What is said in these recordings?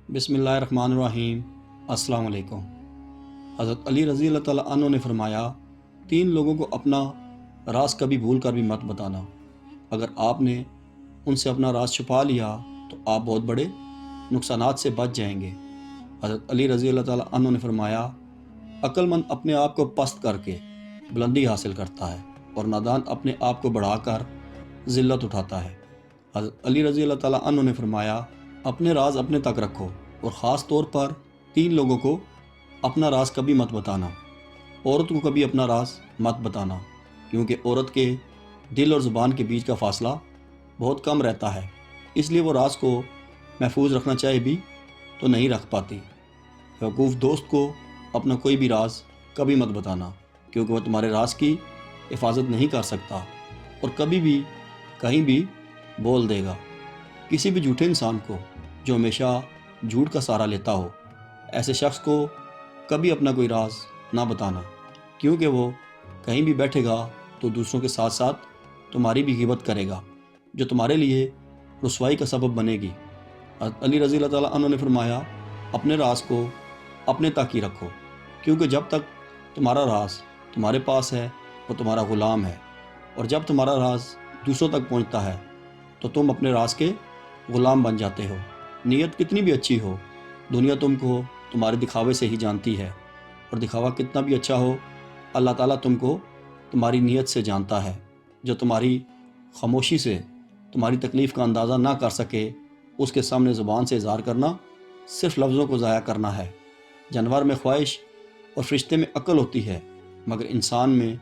बिस्मिल्लाहिर्रहमानिर्रहीम। अस्सलाम वालेकुम। हज़रत अली रज़ी अल्लाह ताला अन्हु ने फरमाया, 3 लोगों को अपना राज कभी भूल कर भी मत बताना। अगर आपने उनसे अपना राज छुपा लिया तो आप बहुत बड़े नुकसानात से बच जाएंगे। हज़रत अली रज़ी अल्लाह ताला अन्हु ने फरमाया, अक्लमंद अपने आप को पस्त करके बुलंदी हासिल करता है और नादान अपने आप को बढ़ाकर ज़िल्लत उठाता है। हज़रत अली रज़ी अल्लाह ताला अन्हु ने फरमाया, अपने राज अपने तक रखो और ख़ास तौर पर 3 लोगों को अपना राज कभी मत बताना। औरत को कभी अपना राज मत बताना, क्योंकि औरत के दिल और ज़ुबान के बीच का फ़ासला बहुत कम रहता है, इसलिए वो राज को महफूज रखना चाहे भी तो नहीं रख पाती। बेवकूफ़ दोस्त को अपना कोई भी राज कभी मत बताना, क्योंकि वह तुम्हारे राज की हिफाजत नहीं कर सकता और कभी भी कहीं भी बोल देगा। किसी भी झूठे इंसान को जो हमेशा झूठ का सहारा लेता हो, ऐसे शख्स को कभी अपना कोई राज ना बताना, क्योंकि वो कहीं भी बैठेगा तो दूसरों के साथ साथ तुम्हारी भी गिबत करेगा, जो तुम्हारे लिए रुसवाई का सबब बनेगी। हज़रत अली रज़ी अल्लाह ताला अन्हु ने फरमाया, अपने राज को अपने तक ही रखो, क्योंकि जब तक तुम्हारा राज तुम्हारे पास है वो तुम्हारा ग़ुलाम है, और जब तुम्हारा राज दूसरों तक पहुंचता है तो तुम अपने राज के ग़ुलाम बन जाते हो। नीयत कितनी भी अच्छी हो, दुनिया तुमको तुम्हारे दिखावे से ही जानती है, और दिखावा कितना भी अच्छा हो, अल्लाह ताला तुमको तुम्हारी नीयत से जानता है। जो तुम्हारी खामोशी से तुम्हारी तकलीफ़ का अंदाज़ा ना कर सके, उसके सामने ज़ुबान से इज़हार करना सिर्फ़ लफ्ज़ों को ज़ाया करना है। जानवर में ख्वाहिश और फरिश्ते में अक्ल होती है, मगर इंसान में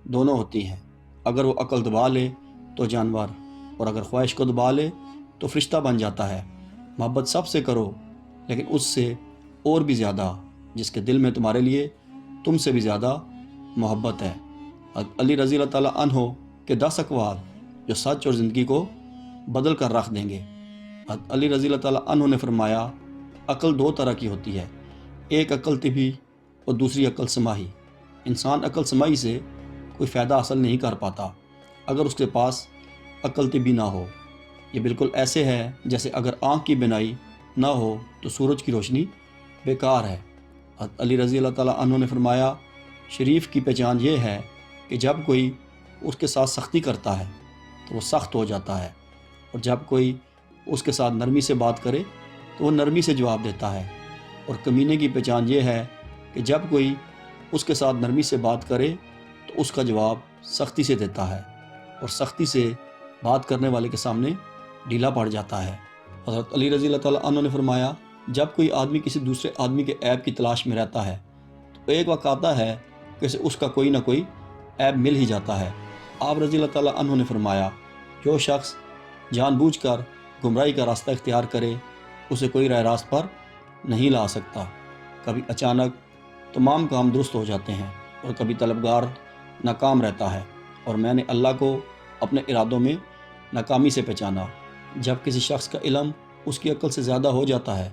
दोनों होती हैं। अगर वो अक्ल दबा ले तो जानवर, और अगर ख्वाहिश को दबा ले तो फरिश्ता बन जाता है। मोहब्बत सबसे करो, लेकिन उससे और भी ज़्यादा जिसके दिल में तुम्हारे लिए तुमसे भी ज़्यादा मोहब्बत है। हज़रत अली रज़ी अल्लाह ताला अन्हो के 10 अक़वाल जो सच और ज़िंदगी को बदल कर रख देंगे। हज़रत अली रज़ी अल्लाह ताला अन्हो ने फरमाया, अक्ल 2 तरह की होती है, एक अक्ल तिबी और दूसरी अक्ल समाही। इंसान अक्ल समाही से कोई फ़ायदा हासिल नहीं कर पाता अगर उसके पास अक्ल तिबी ना हो। ये बिल्कुल ऐसे है जैसे अगर आँख की बिनाई ना हो तो सूरज की रोशनी बेकार है। हज़रत अली रज़ी अल्लाह ताला अन्हु ने फरमाया, शरीफ की पहचान ये है कि जब कोई उसके साथ सख्ती करता है तो वो सख्त हो जाता है, और जब कोई उसके साथ नरमी से बात करे तो वो नरमी से जवाब देता है। और कमीने की पहचान ये है कि जब कोई उसके साथ नरमी से बात करे तो उसका जवाब सख्ती से देता है, और सख्ती से बात करने वाले के सामने ढीला पड़ जाता है। हज़रत अली रज़ी अल्लाह ताला अन्हु ने फरमाया, जब कोई आदमी किसी दूसरे आदमी के ऐब की तलाश में रहता है तो एक वक्त आता है कि उसे उसका कोई ना कोई ऐब मिल ही जाता है। आप रज़ी अल्लाह ताला अन्हु ने फरमाया, जो शख्स जानबूझकर गुमराही का रास्ता इख्तियार करे उसे कोई राह रास्त पर नहीं ला सकता। कभी अचानक तमाम काम दुरुस्त हो जाते हैं और कभी तलबगार नाकाम रहता है, और मैंने अल्लाह को अपने इरादों में नाकामी से पहचाना। जब किसी शख्स का इल्म उसकी अक्ल से ज़्यादा हो जाता है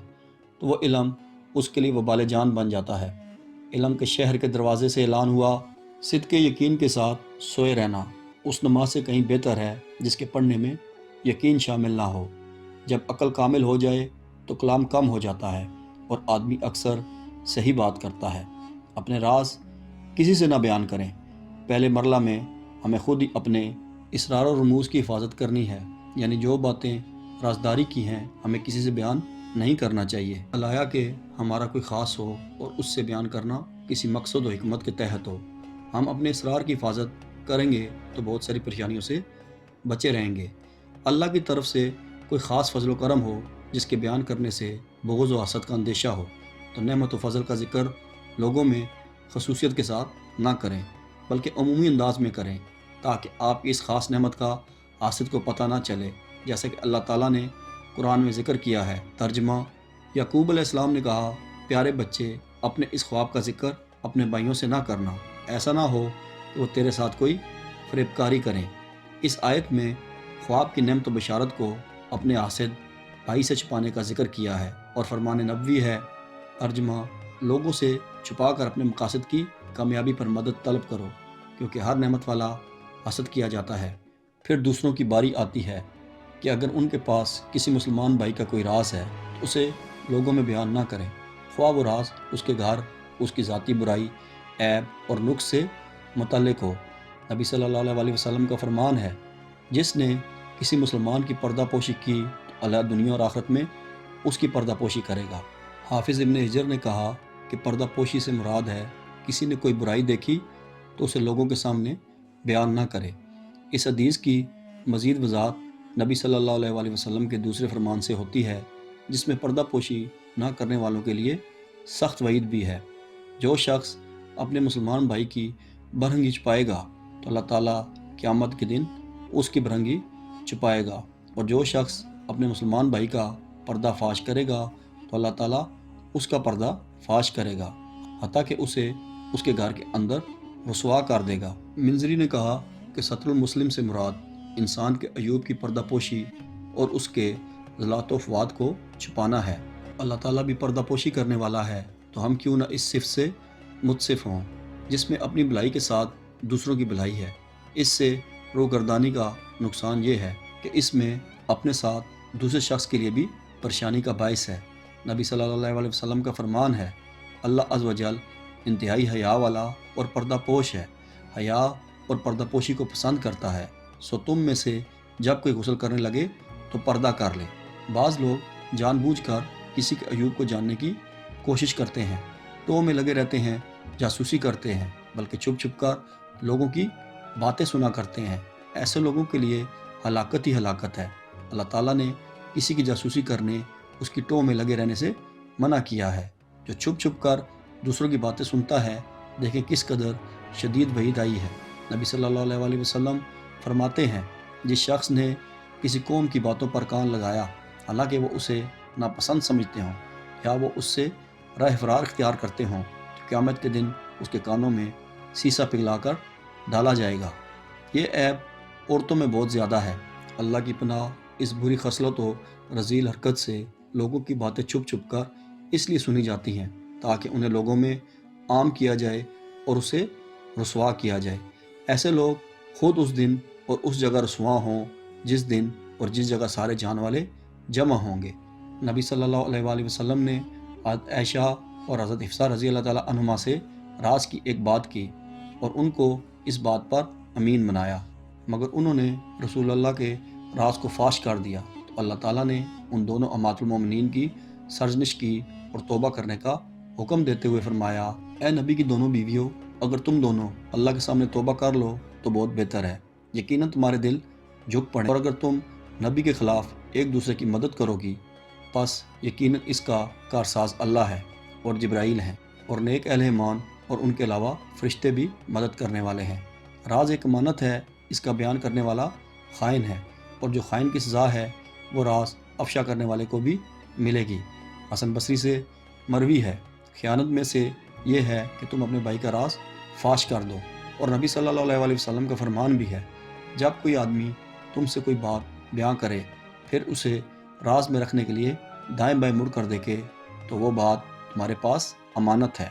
तो वो इल्म उसके लिए वबाल जान बन जाता है। इल्म के शहर के दरवाज़े से ऐलान हुआ, सिद्क़ यकीन के साथ सोए रहना उस नमाज से कहीं बेहतर है जिसके पढ़ने में यकीन शामिल ना हो। जब अक्ल कामिल हो जाए तो कलाम कम हो जाता है और आदमी अक्सर सही बात करता है। अपने राज किसी से ना बयान करें। पहले मरला में हमें खुद ही अपने इसरार और रमूज़ की हिफाजत करनी है, यानी जो बातें राजदारी की हैं हमें किसी से बयान नहीं करना चाहिए, अलाया कि हमारा कोई ख़ास हो और उससे बयान करना किसी मकसद व हिकमत के तहत हो। हम अपने इसरार की हिफाजत करेंगे तो बहुत सारी परेशानियों से बचे रहेंगे। अल्लाह की तरफ से कोई ख़ास फजल करम हो जिसके बयान करने से बुग़्ज़ व हसद का अंदेशा हो तो नेमत व फजल का ज़िक्र लोगों में खसूसियत के साथ ना करें, बल्कि अमूमी अंदाज में करें, ताकि आपकी इस ख़ास नेमत का हासिद को पता ना चले। जैसे कि अल्लाह ताला ने कुरान में ज़िक्र किया है। तर्जमा, याकूब अलैहिस्सलाम ने कहा, प्यारे बच्चे, अपने इस ख्वाब का ज़िक्र अपने भाइयों से ना करना, ऐसा ना हो कि वो तेरे साथ कोई फ़रेबकारी करें। इस आयत में ख्वाब की नेमत व बशारत को अपने हासिद भाई से छुपाने का ज़िक्र किया है और फरमान नबवी है। तर्जमा, लोगों से छुपा कर अपने मकासद की कामयाबी पर मदद तलब करो, क्योंकि हर नेमत वाला हसद किया जाता है। फिर दूसरों की बारी आती है कि अगर उनके पास किसी मुसलमान भाई का कोई राज है तो उसे لوگوں میں بیان نہ کرے، خواہ وہ راز اس کے گھر، اس کی ذاتی برائی، عیب اور نقص سے متعلق ہو۔ نبی صلی اللہ علیہ وسلم کا فرمان ہے، جس نے کسی مسلمان کی پردہ پوشی کی تو اللہ دنیا اور آخرت میں اس کی پردہ پوشی کرے گا۔ حافظ ابن حجر نے کہا کہ پردہ پوشی سے مراد ہے کسی نے کوئی برائی دیکھی تو اسے لوگوں کے سامنے بیان نہ کرے۔ اس حدیث کی مزید وضاحت نبی صلی اللہ علیہ وسلم کے دوسرے فرمان سے ہوتی ہے، جس میں پردہ پوشی نہ کرنے والوں کے لیے سخت وعید بھی ہے۔ جو شخص اپنے مسلمان بھائی کی برہنگی چھپائے گا تو اللہ تعالیٰ قیامت کے دن اس کی برہنگی چھپائے گا، اور جو شخص اپنے مسلمان بھائی کا پردہ فاش کرے گا تو اللہ تعالیٰ اس کا پردہ فاش کرے گا، حتیٰ کہ اسے اس کے گھر کے اندر رسوا کر دے گا۔ منذری نے کہا کہ ستر المسلم سے مراد انسان کے عیوب کی پردہ پوشی اور اس کے ذلات و فوات کو چھپانا ہے۔ اللہ تعالیٰ بھی پردہ پوشی کرنے والا ہے، تو ہم کیوں نہ اس صفت سے متصف ہوں جس میں اپنی بھلائی کے ساتھ دوسروں کی بھلائی ہے۔ اس سے روگردانی کا نقصان یہ ہے کہ اس میں اپنے ساتھ دوسرے شخص کے لیے بھی پریشانی کا باعث ہے۔ نبی صلی اللہ علیہ وسلم کا فرمان ہے، اللہ عز و جل انتہائی حیا والا اور پردہ پوش ہے، حیا اور پردہ پوشی کو پسند کرتا ہے، سو تم میں سے جب کوئی غسل کرنے لگے تو پردہ کر لے۔ بعض لوگ جان بوجھ کر کسی کے عیوب کو جاننے کی کوشش کرتے ہیں، ٹو میں لگے رہتے ہیں، جاسوسی کرتے ہیں، بلکہ چھپ چھپ کر لوگوں کی باتیں سنا کرتے ہیں۔ ایسے لوگوں کے لیے ہلاکت ہی ہلاکت ہے۔ اللہ تعالیٰ نے کسی کی جاسوسی کرنے، اس کی ٹو میں لگے رہنے سے منع کیا ہے۔ جو چھپ چھپ کر دوسروں کی باتیں سنتا ہے، دیکھیں کس قدر شدید وعید آئی ہے۔ نبی صلی اللہ علیہ وسلم فرماتے ہیں، جس شخص نے کسی قوم کی باتوں پر کان لگایا حالانکہ وہ اسے ناپسند سمجھتے ہوں یا وہ اس سے راہ فرار اختیار کرتے ہوں، تو قیامت کے دن اس کے کانوں میں سیسا پگھلا کر ڈالا جائے گا۔ یہ عیب عورتوں میں بہت زیادہ ہے۔ اللہ کی پناہ اس بری خصلت و رذیل حرکت سے لوگوں کی باتیں چھپ چھپ کر اس لیے سنی جاتی ہیں تاکہ انہیں لوگوں میں عام کیا جائے اور اسے رسوا کیا جائے۔ ایسے لوگ خود اس دن اور اس جگہ رسوا ہوں جس دن اور جس جگہ سارے جان والے جمع ہوں گے۔ نبی صلی اللہ علیہ وسلم نے حضرت عائشہ اور حضرت حفصہ رضی اللہ تعالیٰ عنہما سے راز کی ایک بات کی اور ان کو اس بات پر امین بنایا، مگر انہوں نے رسول اللہ کے راز کو فاش کر دیا تو اللہ تعالیٰ نے ان دونوں امہات المومنین کی سرزنش کی اور توبہ کرنے کا حکم دیتے ہوئے فرمایا، اے نبی کی دونوں بیویوں، اگر تم دونوں اللہ کے سامنے توبہ کر لو تو بہت بہتر ہے، یقیناً تمہارے دل جھک پڑیں، اور اگر تم نبی کے خلاف ایک دوسرے کی مدد کرو گی پس یقیناً اس کا کارساز اللہ ہے اور جبرائیل ہیں اور نیک اہل ایمان اور ان کے علاوہ فرشتے بھی مدد کرنے والے ہیں۔ راز ایک امانت ہے، اس کا بیان کرنے والا خائن ہے، اور جو خائن کی سزا ہے وہ راز افشا کرنے والے کو بھی ملے گی۔ حسن بصری سے مروی ہے، خیانت میں سے یہ ہے کہ تم اپنے بھائی کا راز فاش کر دو، اور نبی صلی اللہ علیہ وسلم کا فرمان بھی ہے، جب کوئی آدمی تم سے کوئی بات بیان کرے پھر اسے راز میں رکھنے کے لیے دائیں بائیں مڑ کر دیکھے تو وہ بات تمہارے پاس امانت ہے۔